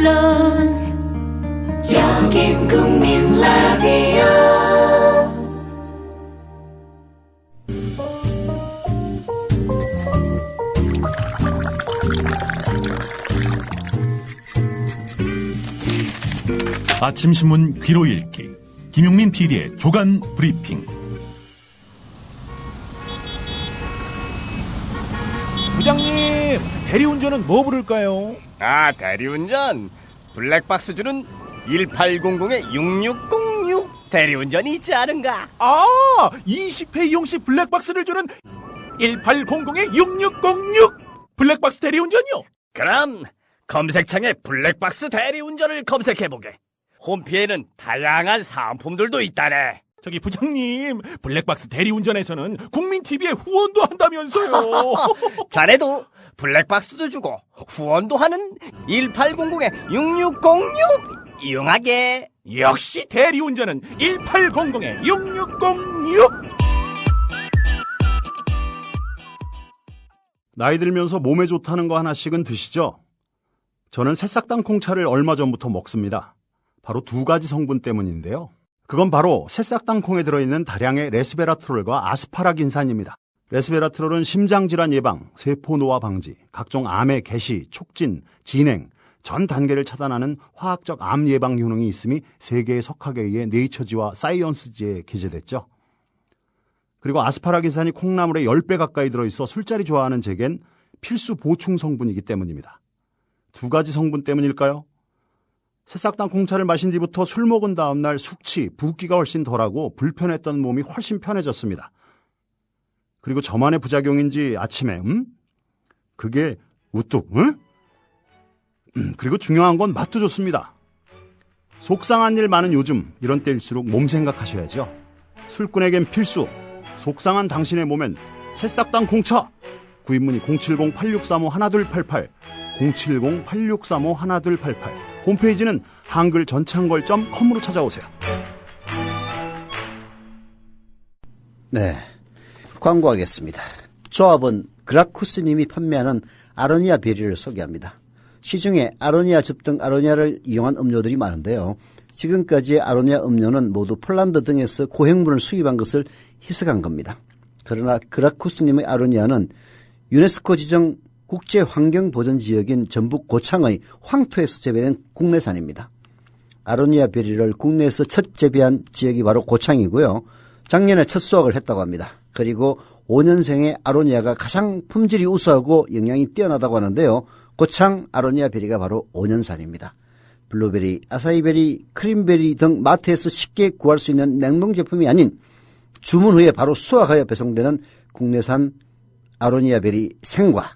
물론 여긴 국민 라디오. 아침 신문 귀로 읽기 김용민 PD의 조간 브리핑. 부장님, 대리운전은 뭐 부를까요? 대리운전 블랙박스 주는 1800-6606 대리운전이 있지 않은가? 20회 이용시 블랙박스를 주는 1800-6606 블랙박스 대리운전이요? 그럼 검색창에 블랙박스 대리운전을 검색해보게. 홈피에는 다양한 상품들도 있다네. 저기 부장님, 블랙박스 대리운전에서는 국민TV에 후원도 한다면서요. 자네도 블랙박스도 주고 후원도 하는 1800-6606 이용하게. 역시 대리운전은 1800-6606. 나이 들면서 몸에 좋다는 거 하나씩은 드시죠? 저는 새싹당 콩차를 얼마 전부터 먹습니다. 바로 두 가지 성분 때문인데요. 그건 바로 새싹당 콩에 들어있는 다량의 레스베라트롤과 아스파라긴산입니다. 레스베라트롤은 심장질환 예방, 세포 노화 방지, 각종 암의 개시, 촉진, 진행, 전 단계를 차단하는 화학적 암 예방 효능이 있음이 세계의 석학에 의해 네이처지와 사이언스지에 기재됐죠. 그리고 아스파라긴산이 콩나물의 10배 가까이 들어있어 술자리 좋아하는 제겐 필수 보충 성분이기 때문입니다. 두 가지 성분 때문일까요? 새싹당 콩차를 마신 뒤부터 술 먹은 다음 날 숙취, 붓기가 훨씬 덜하고 불편했던 몸이 훨씬 편해졌습니다. 그리고 저만의 부작용인지 아침에 그게 우뚝 그리고 중요한 건 맛도 좋습니다. 속상한 일 많은 요즘 이런 때일수록 몸 생각하셔야죠. 술꾼에겐 필수, 속상한 당신의 몸엔 새싹당 콩차. 구입문의 070-8635-1288 070-8635-1288. 홈페이지는 한글전창걸.com으로 찾아오세요. 네, 광고하겠습니다. 조합은 그라쿠스님이 판매하는 아로니아 베리를 소개합니다. 시중에 아로니아 즙 등 아로니아를 이용한 음료들이 많은데요. 지금까지의 아로니아 음료는 모두 폴란드 등에서 고행물을 수입한 것을 희석한 겁니다. 그러나 그라쿠스님의 아로니아는 유네스코 지정 국제환경보전지역인 전북 고창의 황토에서 재배된 국내산입니다. 아로니아 베리를 국내에서 첫 재배한 지역이 바로 고창이고요. 작년에 첫 수확을 했다고 합니다. 그리고 5년생의 아로니아가 가장 품질이 우수하고 영양이 뛰어나다고 하는데요. 고창 아로니아 베리가 바로 5년산입니다. 블루베리, 아사이베리, 크림베리 등 마트에서 쉽게 구할 수 있는 냉동 제품이 아닌 주문 후에 바로 수확하여 배송되는 국내산 아로니아 베리 생과.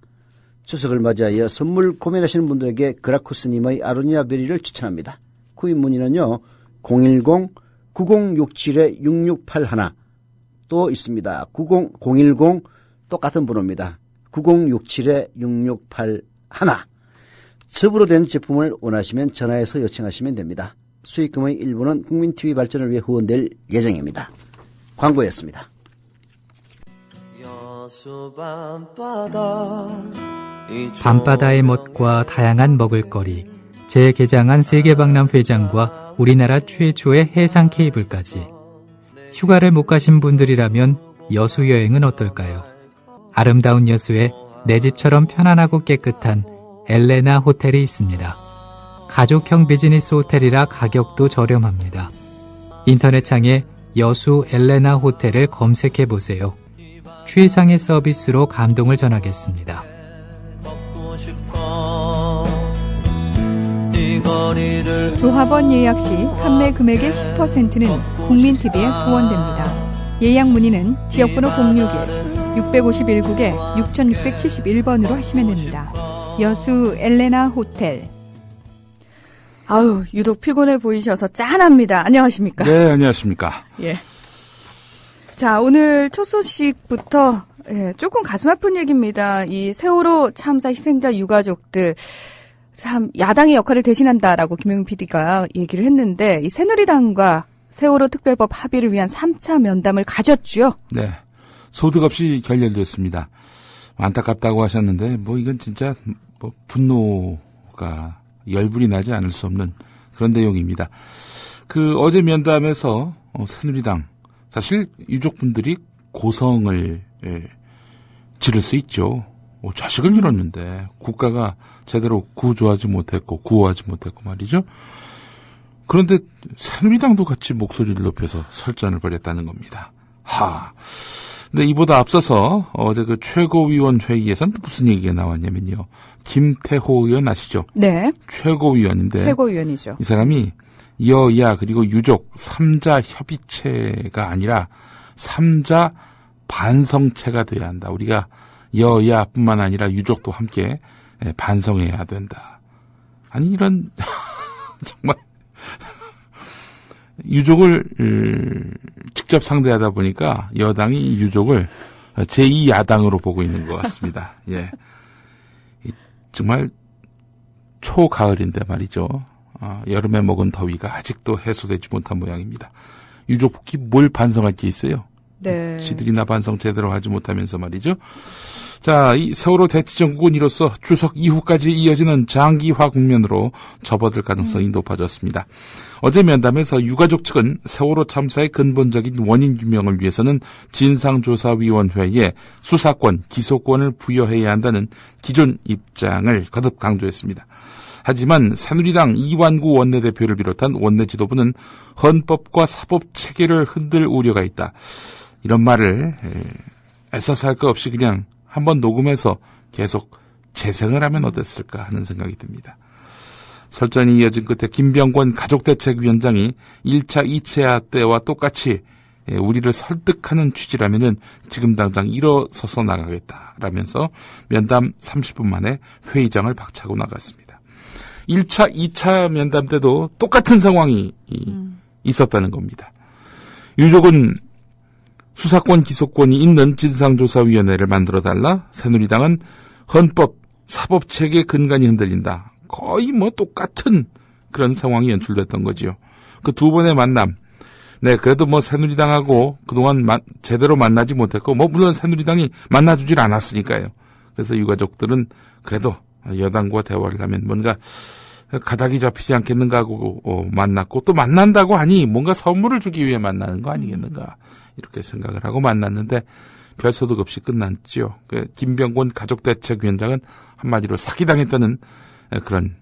추석을 맞이하여 선물 고민하시는 분들에게 그라쿠스님의 아로니아 베리를 추천합니다. 구입 문의는요 010-9067-6681 또 있습니다. 010 똑같은 번호입니다. 9067-6681. 즙으로 된 제품을 원하시면 전화해서 요청하시면 됩니다. 수익금의 일부는 국민TV 발전을 위해 후원될 예정입니다. 광고였습니다. 밤바다의 멋과 다양한 먹을거리, 재개장한 세계박람회장과 우리나라 최초의 해상 케이블까지. 휴가를 못 가신 분들이라면 여수 여행은 어떨까요? 아름다운 여수에 내 집처럼 편안하고 깨끗한 엘레나 호텔이 있습니다. 가족형 비즈니스 호텔이라 가격도 저렴합니다. 인터넷창에 여수 엘레나 호텔을 검색해보세요. 최상의 서비스로 감동을 전하겠습니다. 조합원 예약 시 판매 금액의 10%는 국민TV에 후원됩니다. 예약 문의는 지역번호 061-651국에 6671번으로 하시면 됩니다. 여수 엘레나 호텔. 아유, 유독 피곤해 보이셔서 짠합니다. 안녕하십니까? 네, 안녕하십니까? 예. 자, 오늘 첫 소식부터 조금 가슴 아픈 얘기입니다. 이 세월호 참사 희생자 유가족들 참 야당의 역할을 대신한다라고 김용민 PD가 얘기를 했는데 이 새누리당과 세월호 특별법 합의를 위한 3차 면담을 가졌죠. 네, 소득 없이 결렬됐습니다. 안타깝다고 하셨는데 이건 진짜 분노가 열불이 나지 않을 수 없는 그런 내용입니다. 어제 면담에서 새누리당 사실 유족분들이 고성을 지를 수 있죠. 자식을 잃었는데 국가가 제대로 구호하지 못했고 말이죠. 그런데 새누리당도 같이 목소리를 높여서 설전을 벌였다는 겁니다. 근데 이보다 앞서서 어제 최고위원 회의에선 무슨 얘기가 나왔냐면요. 김태호 의원 아시죠? 네. 최고위원인데. 최고위원이죠. 이 사람이 여야 그리고 유족 3자 협의체가 아니라 3자 반성체가 돼야 한다. 우리가 여야뿐만 아니라 유족도 함께 반성해야 된다. 아니 이런 정말 유족을 직접 상대하다 보니까 여당이 유족을 제2야당으로 보고 있는 것 같습니다. 예, 정말 초가을인데 말이죠. 여름에 먹은 더위가 아직도 해소되지 못한 모양입니다. 유족국이 뭘 반성할 게 있어요? 네. 지들이나 반성 제대로 하지 못하면서 말이죠. 자, 이 세월호 대치정국은 이로써 추석 이후까지 이어지는 장기화 국면으로 접어들 가능성이 높아졌습니다. 어제 면담에서 유가족 측은 세월호 참사의 근본적인 원인 규명을 위해서는 진상조사위원회에 수사권, 기소권을 부여해야 한다는 기존 입장을 거듭 강조했습니다. 하지만 새누리당 이완구 원내대표를 비롯한 원내 지도부는 헌법과 사법체계를 흔들 우려가 있다. 이런 말을 애써서 할 거 없이 그냥 한번 녹음해서 계속 재생을 하면 어땠을까 하는 생각이 듭니다. 설전이 이어진 끝에 김병권 가족대책위원장이 1차, 2차 때와 똑같이 우리를 설득하는 취지라면은 지금 당장 일어서서 나가겠다라면서 면담 30분 만에 회의장을 박차고 나갔습니다. 1차, 2차 면담 때도 똑같은 상황이 있었다는 겁니다. 유족은 수사권, 기소권이 있는 진상조사위원회를 만들어달라. 새누리당은 헌법, 사법체계 근간이 흔들린다. 거의 똑같은 그런 상황이 연출됐던 거지요. 그 두 번의 만남. 네, 그래도 새누리당하고 그동안 제대로 만나지 못했고, 물론 새누리당이 만나주질 않았으니까요. 그래서 유가족들은 그래도 여당과 대화를 하면 뭔가 가닥이 잡히지 않겠는가 하고 만났고, 또 만난다고 하니 뭔가 선물을 주기 위해 만나는 거 아니겠는가. 이렇게 생각을 하고 만났는데 별 소득 없이 끝났지요. 김병권 가족대책위원장은 한마디로 사기당했다는 그런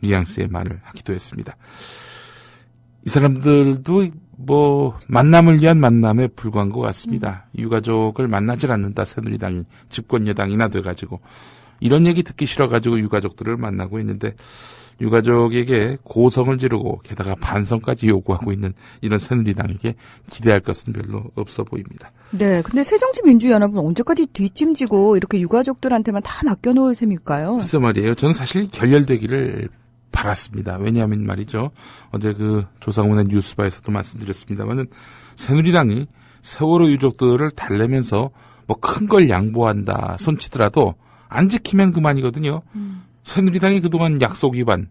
뉘앙스의 말을 하기도 했습니다. 이 사람들도 만남을 위한 만남에 불과한 것 같습니다. 유가족을 만나질 않는다. 새누리당이 집권 여당이나 돼가지고 이런 얘기 듣기 싫어가지고 유가족들을 만나고 있는데 유가족에게 고성을 지르고 게다가 반성까지 요구하고 있는 이런 새누리당에게 기대할 것은 별로 없어 보입니다. 네, 근데 새정치민주연합은 언제까지 뒷짐지고 이렇게 유가족들한테만 다 맡겨놓을 셈일까요? 글쎄 말이에요. 저는 사실 결렬되기를 바랐습니다. 왜냐하면 말이죠. 어제 조상훈의 뉴스바에서도 말씀드렸습니다만은 새누리당이 세월호 유족들을 달래면서 큰 걸 양보한다 손치더라도 안 지키면 그만이거든요. 새누리당이 그동안 약속 위반,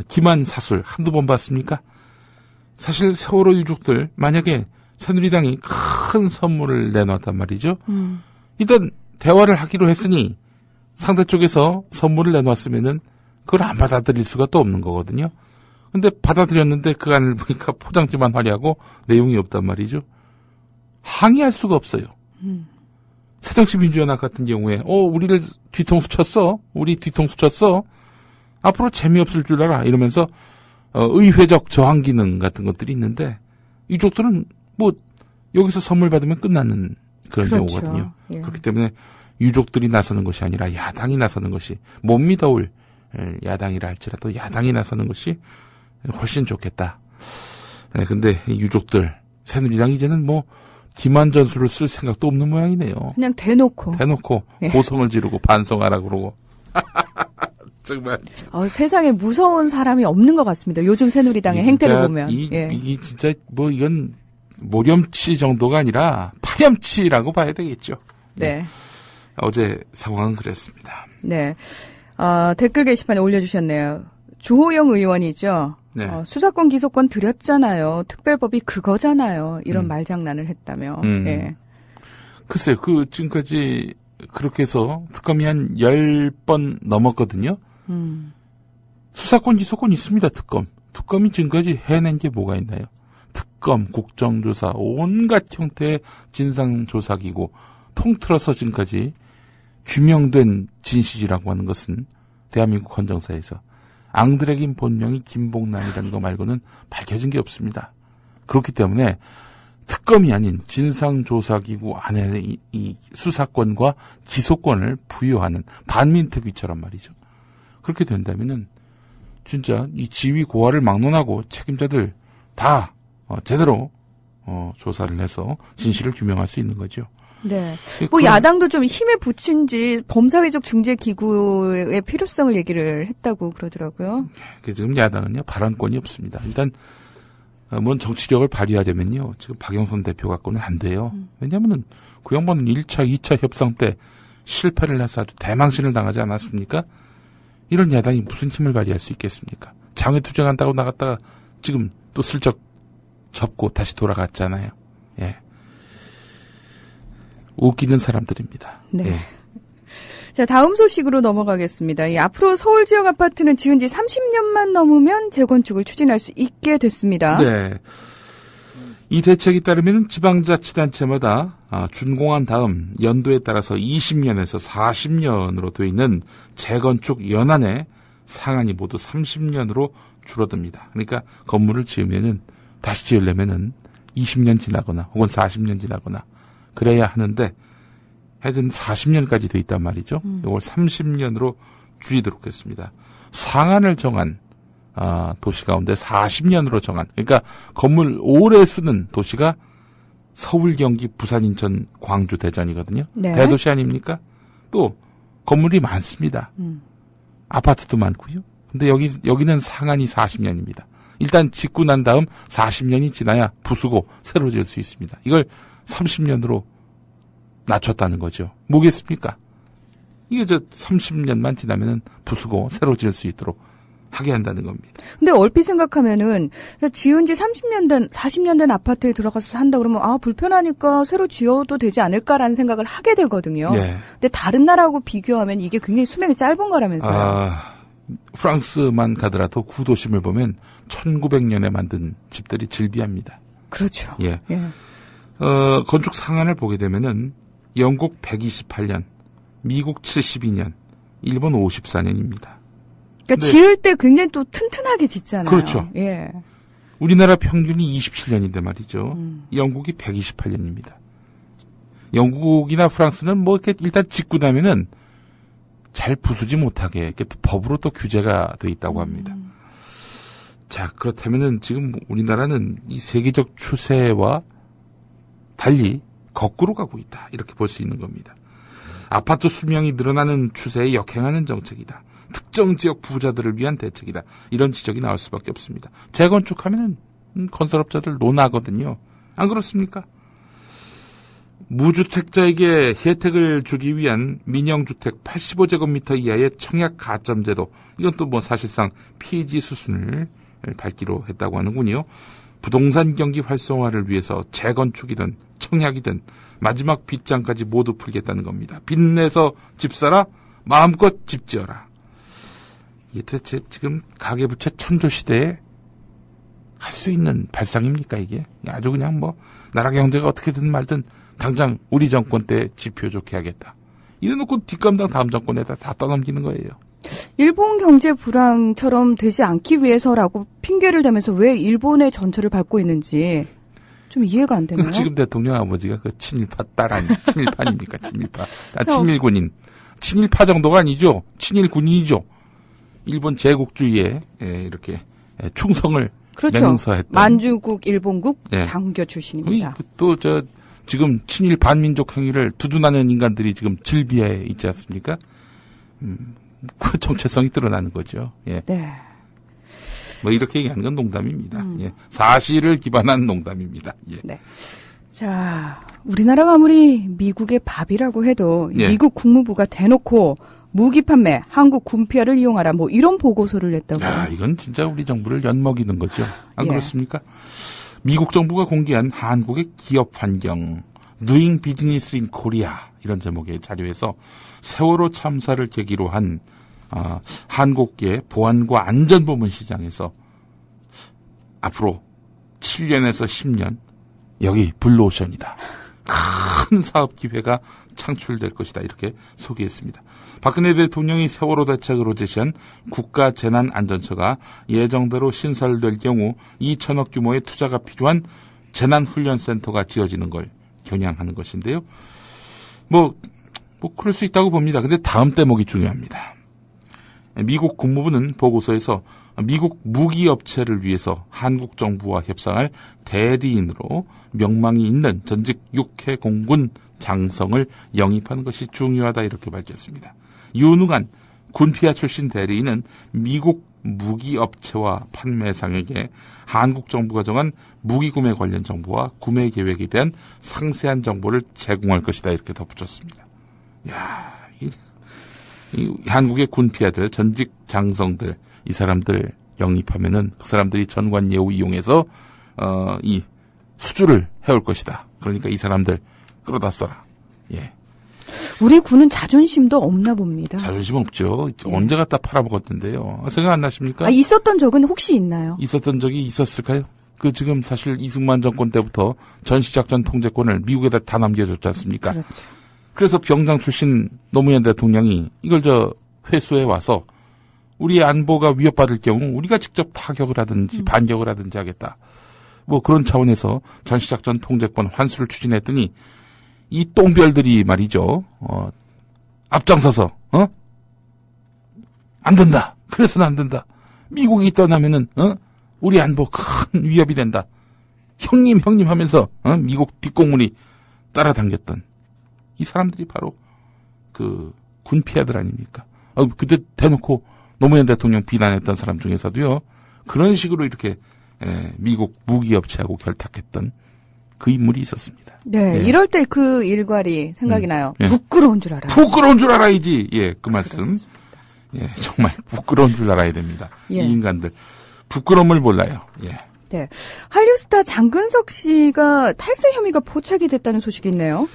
기만 사술 한두 번 봤습니까? 사실 세월호 유족들 만약에 새누리당이 큰 선물을 내놨단 말이죠. 일단 대화를 하기로 했으니 상대 쪽에서 선물을 내놨으면은 그걸 안 받아들일 수가 또 없는 거거든요. 근데 받아들였는데 그 안을 보니까 포장지만 화려하고 내용이 없단 말이죠. 항의할 수가 없어요. 새정치민주연합 같은 경우에 우리를 뒤통수 쳤어. 우리 뒤통수 쳤어. 앞으로 재미없을 줄 알아. 이러면서 의회적 저항 기능 같은 것들이 있는데 유족들은 여기서 선물 받으면 끝나는 그런 그렇죠. 경우거든요. 예. 그렇기 때문에 유족들이 나서는 것이 아니라 야당이 나서는 것이 못 믿어올 야당이라 할지라도 야당이 나서는 것이 훨씬 좋겠다. 네, 근데 유족들 새누리당 이제는 기만 전술을 쓸 생각도 없는 모양이네요. 그냥 대놓고 예. 고성을 지르고 반성하라 그러고. 정말. 세상에 무서운 사람이 없는 것 같습니다. 요즘 새누리당의 행태를 보면. 이게 진짜 이건 모렴치 정도가 아니라 파렴치라고 봐야 되겠죠. 네. 어제 상황은 그랬습니다. 네. 댓글 게시판에 올려주셨네요. 주호영 의원이죠. 네. 수사권 기소권 드렸잖아요. 특별법이 그거잖아요. 이런 말장난을 했다며. 예. 글쎄요. 지금까지 그렇게 해서 특검이 한 10번 넘었거든요. 수사권, 기소권 있습니다. 특검이 지금까지 해낸 게 뭐가 있나요? 특검, 국정조사, 온갖 형태의 진상조사기구 통틀어서 지금까지 규명된 진실이라고 하는 것은 대한민국 헌정사에서 앙드레긴 본명이 김봉란이라는 거 말고는 밝혀진 게 없습니다. 그렇기 때문에 특검이 아닌 진상조사기구 안에 이 수사권과 기소권을 부여하는 반민특위처럼 말이죠. 그렇게 된다면은 진짜 이 지위 고하를 막론하고 책임자들 다 제대로 조사를 해서 진실을 규명할 수 있는 거죠. 네. 뭐 야당도 좀 힘에 부친지 범사회적 중재 기구의 필요성을 얘기를 했다고 그러더라고요. 지금 야당은요 발언권이 없습니다. 일단 뭔 정치력을 발휘하려면요 지금 박영선 대표 갖고는 안 돼요. 왜냐하면은 그 양반은 1차, 2차 협상 때 실패를 해서 아주 대망신을 당하지 않았습니까? 이런 야당이 무슨 힘을 발휘할 수 있겠습니까? 장외투쟁한다고 나갔다가 지금 또 슬쩍 접고 다시 돌아갔잖아요. 예. 웃기는 사람들입니다. 네. 예. 자, 다음 소식으로 넘어가겠습니다. 앞으로 서울 지역 아파트는 지은 지 30년만 넘으면 재건축을 추진할 수 있게 됐습니다. 네. 이 대책에 따르면 지방자치단체마다 준공한 다음 연도에 따라서 20년에서 40년으로 되어 있는 재건축 연한의 상한이 모두 30년으로 줄어듭니다. 그러니까 건물을 지으면은 다시 지으려면은 20년 지나거나 혹은 40년 지나거나 그래야 하는데 하여튼 40년까지 돼 있단 말이죠. 이걸 30년으로 줄이도록 했습니다. 상한을 정한 도시 가운데 40년으로 정한 그러니까 건물 오래 쓰는 도시가 서울, 경기, 부산, 인천, 광주, 대전이거든요. 네. 대도시 아닙니까? 또 건물이 많습니다. 아파트도 많고요. 근데 여기는 상한이 40년입니다. 일단 짓고 난 다음 40년이 지나야 부수고 새로 지을 수 있습니다. 이걸 30년으로 낮췄다는 거죠. 뭐겠습니까? 이게 30년만 지나면은 부수고 새로 지을 수 있도록 하게 한다는 겁니다. 근데 얼핏 생각하면은 지은 지 40년 된 아파트에 들어가서 산다 그러면 불편하니까 새로 지어도 되지 않을까라는 생각을 하게 되거든요. 네. 근데 다른 나라하고 비교하면 이게 굉장히 수명이 짧은 거라면서요. 프랑스만 가더라도 구도심을 보면 1900년에 만든 집들이 즐비합니다. 그렇죠. 예. 예. 건축 상한을 보게 되면은 영국 128년, 미국 72년, 일본 54년입니다. 그러니까 지을 때 굉장히 또 튼튼하게 짓잖아요. 그렇죠. 예. 우리나라 평균이 27년인데 말이죠. 영국이 128년입니다. 영국이나 프랑스는 뭐 이렇게 일단 짓고 나면은 잘 부수지 못하게 이렇게 법으로 또 규제가 돼 있다고 합니다. 자, 그렇다면은 지금 우리나라는 이 세계적 추세와 달리 거꾸로 가고 있다. 이렇게 볼 수 있는 겁니다. 아파트 수명이 늘어나는 추세에 역행하는 정책이다. 특정 지역 부자들을 위한 대책이다. 이런 지적이 나올 수밖에 없습니다. 재건축하면은 건설업자들 논하거든요. 안 그렇습니까? 무주택자에게 혜택을 주기 위한 민영주택 85제곱미터 이하의 청약 가점제도. 이건 또 뭐 사실상 폐지 수순을 밟기로 했다고 하는군요. 부동산 경기 활성화를 위해서 재건축이든 청약이든 마지막 빚장까지 모두 풀겠다는 겁니다. 빚내서 집 사라, 마음껏 집 지어라. 이게 도대체 지금 가계부채 천조시대에 할 수 있는 발상입니까 이게? 아주 그냥 뭐 나라 경제가 어떻게든 말든 당장 우리 정권 때 지표 좋게 하겠다. 이래놓고 뒷감당 다음 정권에다 다 떠넘기는 거예요. 일본 경제 불황처럼 되지 않기 위해서라고 핑계를 대면서 왜 일본의 전철을 밟고 있는지 좀 이해가 안 되네요. 지금 대통령 아버지가 그 친일파 딸 아니 친일파입니까? 친일파. 친일군인. 친일파 정도가 아니죠. 친일군인이죠. 일본 제국주의에 이렇게 충성을 그렇죠. 맹세했던. 만주국 일본국 네. 장교 출신입니다. 또 지금 친일 반민족 행위를 두둔하는 인간들이 지금 질비해 있지 않습니까? 그 정체성이 드러나는 거죠. 예. 네. 뭐 이렇게 얘기하는 건 농담입니다. 예. 사실을 기반한 농담입니다. 예. 네. 자, 우리나라가 아무리 미국의 밥이라고 해도 예. 미국 국무부가 대놓고 무기 판매, 한국 군피아를 이용하라 뭐 이런 보고서를 냈다고요. 야, 이건 진짜 우리 정부를 엿먹이는 거죠. 안 예. 그렇습니까? 미국 정부가 공개한 한국의 기업 환경, Doing Business in Korea 이런 제목의 자료에서 세월호 참사를 계기로 한 한국계 보안과 안전부문 시장에서 앞으로 7년에서 10년 여기 블루오션이다. 큰 사업 기회가 창출될 것이다. 이렇게 소개했습니다. 박근혜 대통령이 세월호 대책으로 제시한 국가재난안전처가 예정대로 신설될 경우 2천억 규모의 투자가 필요한 재난훈련센터가 지어지는 걸 겨냥하는 것인데요. 그럴 수 있다고 봅니다. 근데 다음 대목이 중요합니다. 미국 국무부는 보고서에서 미국 무기업체를 위해서 한국 정부와 협상할 대리인으로 명망이 있는 전직 육해 공군 장성을 영입하는 것이 중요하다 이렇게 밝혔습니다. 유능한 군피아 출신 대리인은 미국 무기업체와 판매상에게 한국 정부가 정한 무기 구매 관련 정보와 구매 계획에 대한 상세한 정보를 제공할 것이다 이렇게 덧붙였습니다. 이 한국의 군피아들, 전직 장성들, 이 사람들 영입하면은 그 사람들이 전관 예우 이용해서 이 수주를 해올 것이다. 그러니까 이 사람들 끌어다 써라. 예. 우리 군은 자존심도 없나 봅니다. 자존심 없죠. 언제 갖다 팔아먹었던데요. 생각 안 나십니까? 있었던 적은 혹시 있나요? 있었던 적이 있었을까요? 지금 사실 이승만 정권 때부터 전시작전 통제권을 미국에다 다 남겨줬지 않습니까? 그렇죠. 그래서 병장 출신 노무현 대통령이 이걸 회수해 와서 우리 안보가 위협받을 경우 우리가 직접 타격을 하든지 반격을 하든지 하겠다. 그런 차원에서 전시작전 통제권 환수를 추진했더니 이 똥별들이 말이죠. 앞장서서 안 된다. 그래서는 안 된다. 미국이 떠나면은 우리 안보 큰 위협이 된다. 형님 하면서 미국 뒷공문이 따라당겼던 이 사람들이 바로 군피아들 아닙니까? 그때 대놓고 노무현 대통령 비난했던 사람 중에서도요. 그런 식으로 이렇게 미국 무기업체하고 결탁했던 그 인물이 있었습니다. 네, 예. 이럴 때 그 일괄이 생각이 나요. 예. 부끄러운 줄 알아요. 부끄러운 줄 알아야지. 예, 그 말씀. 예, 정말 부끄러운 줄 알아야 됩니다. 예. 이 인간들. 부끄러움을 몰라요. 예. 네. 한류 스타 장근석 씨가 탈세 혐의가 포착이 됐다는 소식이 있네요.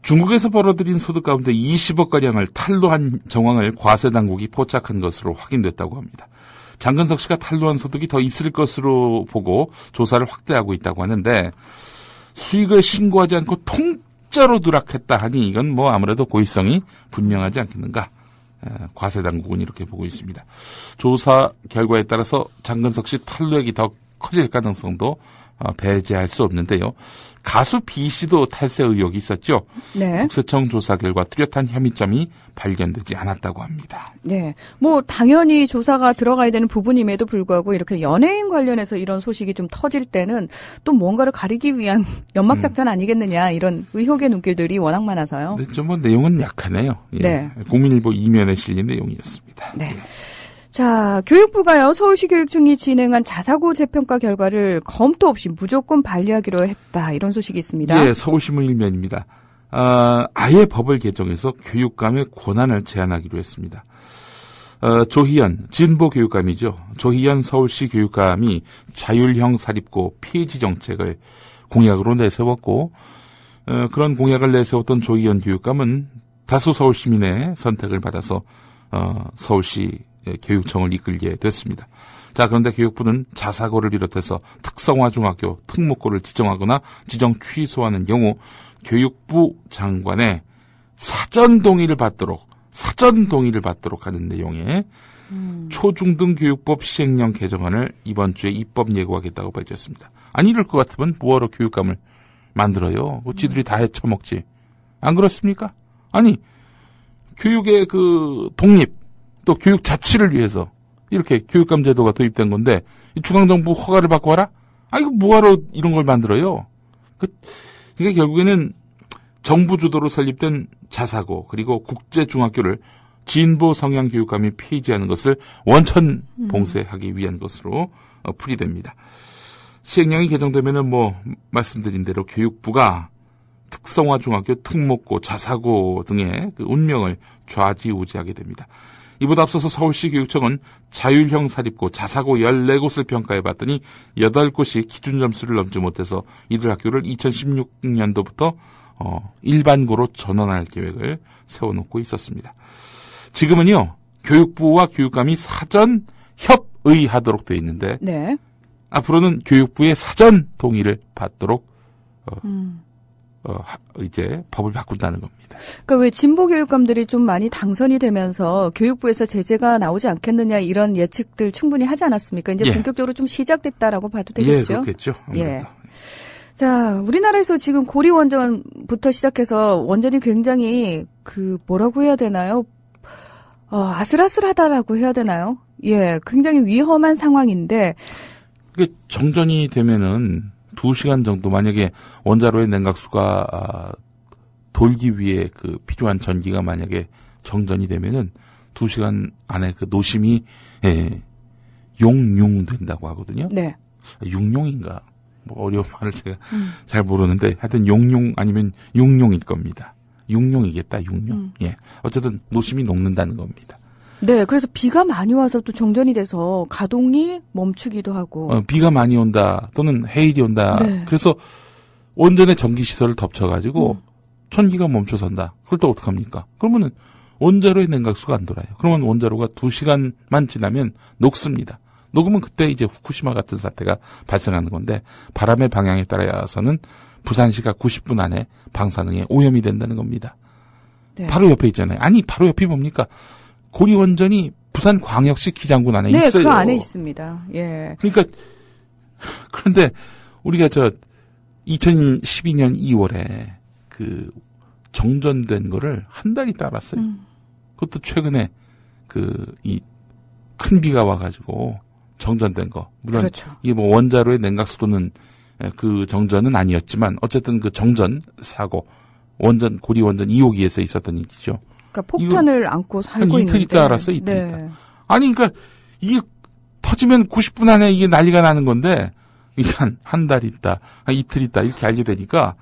중국에서 벌어들인 소득 가운데 20억가량을 탈루한 정황을 과세당국이 포착한 것으로 확인됐다고 합니다. 장근석 씨가 탈루한 소득이 더 있을 것으로 보고 조사를 확대하고 있다고 하는데 수익을 신고하지 않고 통째로 누락했다 하니 이건 아무래도 고의성이 분명하지 않겠는가. 과세당국은 이렇게 보고 있습니다. 조사 결과에 따라서 장근석 씨 탈루액이 더 커질 가능성도 배제할 수 없는데요. 가수 B 씨도 탈세 의혹이 있었죠. 네. 국세청 조사 결과 뚜렷한 혐의점이 발견되지 않았다고 합니다. 네. 당연히 조사가 들어가야 되는 부분임에도 불구하고 이렇게 연예인 관련해서 이런 소식이 좀 터질 때는 또 뭔가를 가리기 위한 연막작전 아니겠느냐 이런 의혹의 눈길들이 워낙 많아서요. 근데 좀 내용은 약하네요. 예. 네. 국민일보 이면에 실린 내용이었습니다. 네. 예. 자, 교육부가요, 서울시 교육청이 진행한 자사고 재평가 결과를 검토 없이 무조건 반려하기로 했다. 이런 소식이 있습니다. 예, 서울신문 일면입니다. 아예 법을 개정해서 교육감의 권한을 제한하기로 했습니다. 조희연, 진보 교육감이죠. 조희연 서울시 교육감이 자율형 사립고 폐지 정책을 공약으로 내세웠고, 그런 공약을 내세웠던 조희연 교육감은 다수 서울시민의 선택을 받아서, 서울시 교육청을 이끌게 됐습니다. 자, 그런데 교육부는 자사고를 비롯해서 특성화 중학교, 특목고를 지정하거나 지정 취소하는 경우 교육부 장관의 사전 동의를 받도록 하는 내용의 초중등 교육법 시행령 개정안을 이번 주에 입법 예고하겠다고 밝혔습니다. 아니, 이럴 것 같으면 뭐하러 교육감을 만들어요? 지들이 다 헤쳐먹지. 안 그렇습니까? 아니, 교육의 독립, 또 교육 자치를 위해서 이렇게 교육감 제도가 도입된 건데 중앙정부 허가를 받고 와라? 이거 뭐하러 이런 걸 만들어요? 그러니까 결국에는 정부 주도로 설립된 자사고 그리고 국제중학교를 진보 성향 교육감이 폐지하는 것을 원천 봉쇄하기 위한 것으로 풀이됩니다. 시행령이 개정되면은 말씀드린 대로 교육부가 특성화 중학교, 특목고, 자사고 등의 운명을 좌지우지하게 됩니다. 이보다 앞서서 서울시 교육청은 자율형 사립고 자사고 14곳을 평가해봤더니 8곳이 기준 점수를 넘지 못해서 이들 학교를 2016년도부터 일반고로 전환할 계획을 세워놓고 있었습니다. 지금은요, 교육부와 교육감이 사전 협의하도록 되어 있는데 네. 앞으로는 교육부의 사전 동의를 받도록 이제 법을 바꾼다는 겁니다. 그러니까 왜 진보 교육감들이 좀 많이 당선이 되면서 교육부에서 제재가 나오지 않겠느냐 이런 예측들 충분히 하지 않았습니까? 이제 예. 본격적으로 좀 시작됐다라고 봐도 되겠죠? 예, 그렇겠죠. 아무래도. 예. 자, 우리나라에서 지금 고리 원전부터 시작해서 원전이 굉장히 뭐라고 해야 되나요? 아슬아슬하다라고 해야 되나요? 예, 굉장히 위험한 상황인데. 정전이 되면은 2시간 정도 만약에 원자로의 냉각수가 돌기 위해 필요한 전기가 만약에 정전이 되면은 2시간 안에 노심이 용융된다고 하거든요. 네. 육룡인가? 어려운 말을 제가 잘 모르는데 하여튼 용융 아니면 육룡일 겁니다. 육룡이겠다. 육룡. 예. 어쨌든 노심이 녹는다는 겁니다. 네, 그래서 비가 많이 와서 또 정전이 돼서 가동이 멈추기도 하고. 비가 많이 온다 또는 해일이 온다. 네. 그래서 원전의 전기 시설을 덮쳐가지고 전기가 멈춰선다. 그럴 때 어떡합니까? 그러면은 원자로의 냉각수가 안 돌아요. 그러면 원자로가 2시간만 지나면 녹습니다. 녹으면 그때 이제 후쿠시마 같은 사태가 발생하는 건데 바람의 방향에 따라서는 부산시가 90분 안에 방사능에 오염이 된다는 겁니다. 네. 바로 옆에 있잖아요. 아니 바로 옆이 뭡니까? 고리원전이 부산광역시 기장군 안에 네, 있어요. 그 안에 있습니다. 예. 그러니까 그런데 우리가 2012년 2월에 정전된 거를 한 달이 따랐어요. 그것도 최근에 이 큰 비가 와가지고 정전된 거. 물론 그렇죠. 이게 원자로의 냉각수도는 그 정전은 아니었지만 어쨌든 그 정전 사고 고리 원전 2호기에서 있었던 일이죠. 그러니까 폭탄을 안고 살고 있는데. 이틀 있다 알았어, 이틀 네. 있다. 아니, 그러니까 이게 터지면 90분 안에 이게 난리가 나는 건데 이게 한 달 있다, 이틀 있다 이렇게 알게 되니까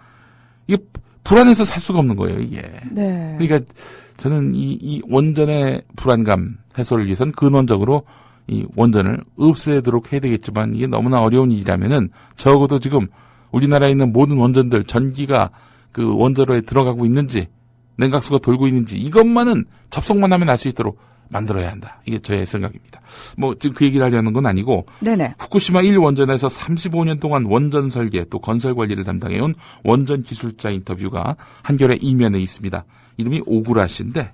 이게 불안해서 살 수가 없는 거예요, 이게. 네. 그러니까 저는 이 원전의 불안감 해소를 위해서는 근원적으로 이 원전을 없애도록 해야 되겠지만 이게 너무나 어려운 일이라면은 적어도 지금 우리나라에 있는 모든 원전들 전기가 원자로에 들어가고 있는지 냉각수가 돌고 있는지 이것만은 접속만 하면 알 수 있도록 만들어야 한다. 이게 저의 생각입니다. 지금 그 얘기를 하려는 건 아니고 네네. 후쿠시마 1원전에서 35년 동안 원전 설계 또 건설 관리를 담당해온 원전 기술자 인터뷰가 한겨레 이면에 있습니다. 이름이 오구라 씨인데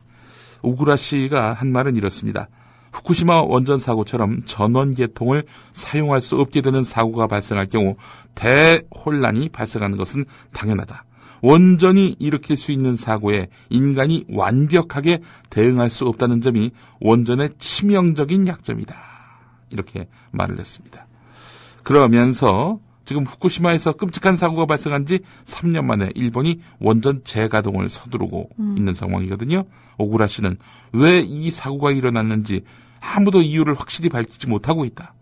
오구라 씨가 한 말은 이렇습니다. 후쿠시마 원전 사고처럼 전원 계통을 사용할 수 없게 되는 사고가 발생할 경우 대혼란이 발생하는 것은 당연하다. 원전이 일으킬 수 있는 사고에 인간이 완벽하게 대응할 수 없다는 점이 원전의 치명적인 약점이다. 이렇게 말을 했습니다. 그러면서 지금 후쿠시마에서 끔찍한 사고가 발생한 지 3년 만에 일본이 원전 재가동을 서두르고 있는 상황이거든요. 오구라 씨는 왜 이 사고가 일어났는지 아무도 이유를 확실히 밝히지 못하고 있다.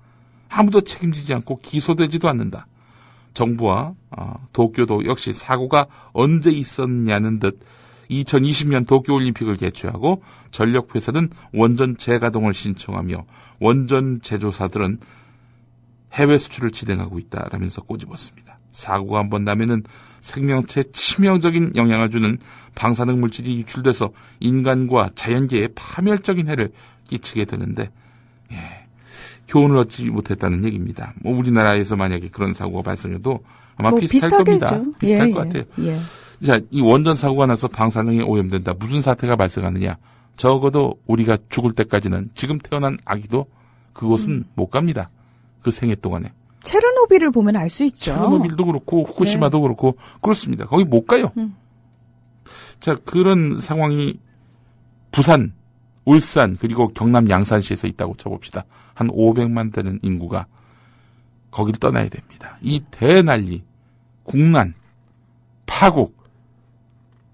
아무도 책임지지 않고 기소되지도 않는다. 정부와 도쿄도 역시 사고가 언제 있었냐는 듯 2020년 도쿄올림픽을 개최하고 전력회사는 원전 재가동을 신청하며 원전 제조사들은 해외 수출을 진행하고 있다라면서 꼬집었습니다. 사고가 한번 나면은 생명체에 치명적인 영향을 주는 방사능 물질이 유출돼서 인간과 자연계에 파멸적인 해를 끼치게 되는데 교훈을 얻지 못했다는 얘기입니다. 우리나라에서 만약에 그런 사고가 발생해도 아마 비슷할 겁니다. 비슷할 것 같아요. 예. 자, 이 원전 사고가 나서 방사능에 오염된다. 무슨 사태가 발생하느냐? 적어도 우리가 죽을 때까지는 지금 태어난 아기도 그곳은 못 갑니다. 그 생애 동안에. 체르노빌을 보면 알 수 있죠. 체르노빌도 그렇고 후쿠시마도 그렇고 그렇습니다. 거기 못 가요. 자, 그런 상황이 부산, 울산 그리고 경남 양산시에서 있다고 쳐봅시다. 한 500만 되는 인구가 거기를 떠나야 됩니다. 이 대난리, 국난, 파국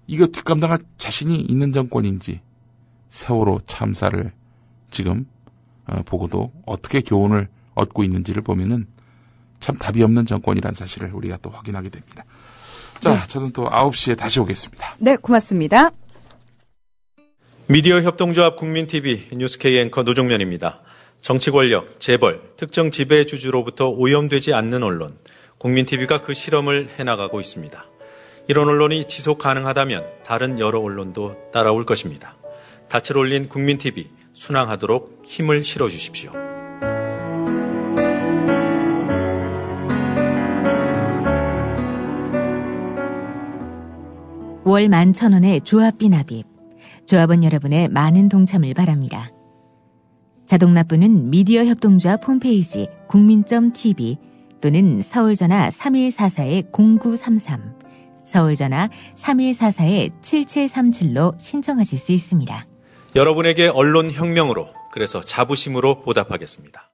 이거 뒷감당할 자신이 있는 정권인지 세월호 참사를 지금 보고도 어떻게 교훈을 얻고 있는지를 보면은 참 답이 없는 정권이라는 사실을 우리가 또 확인하게 됩니다. 자, 네. 저는 또 9시에 다시 오겠습니다. 네, 고맙습니다. 미디어 협동조합 국민TV 뉴스K 앵커 노종면입니다. 정치 권력, 재벌, 특정 지배주주로부터 오염되지 않는 언론, 국민TV가 그 실험을 해나가고 있습니다. 이런 언론이 지속 가능하다면 다른 여러 언론도 따라올 것입니다. 닻을 올린 국민TV, 순항하도록 힘을 실어주십시오. 월 11,000원의 조합비 납입. 조합원 여러분의 많은 동참을 바랍니다. 자동납부는 미디어 협동조합 홈페이지 국민.tv 또는 서울전화 3144-0933, 서울전화 3144-7737로 신청하실 수 있습니다. 여러분에게 언론혁명으로, 그래서 자부심으로 보답하겠습니다.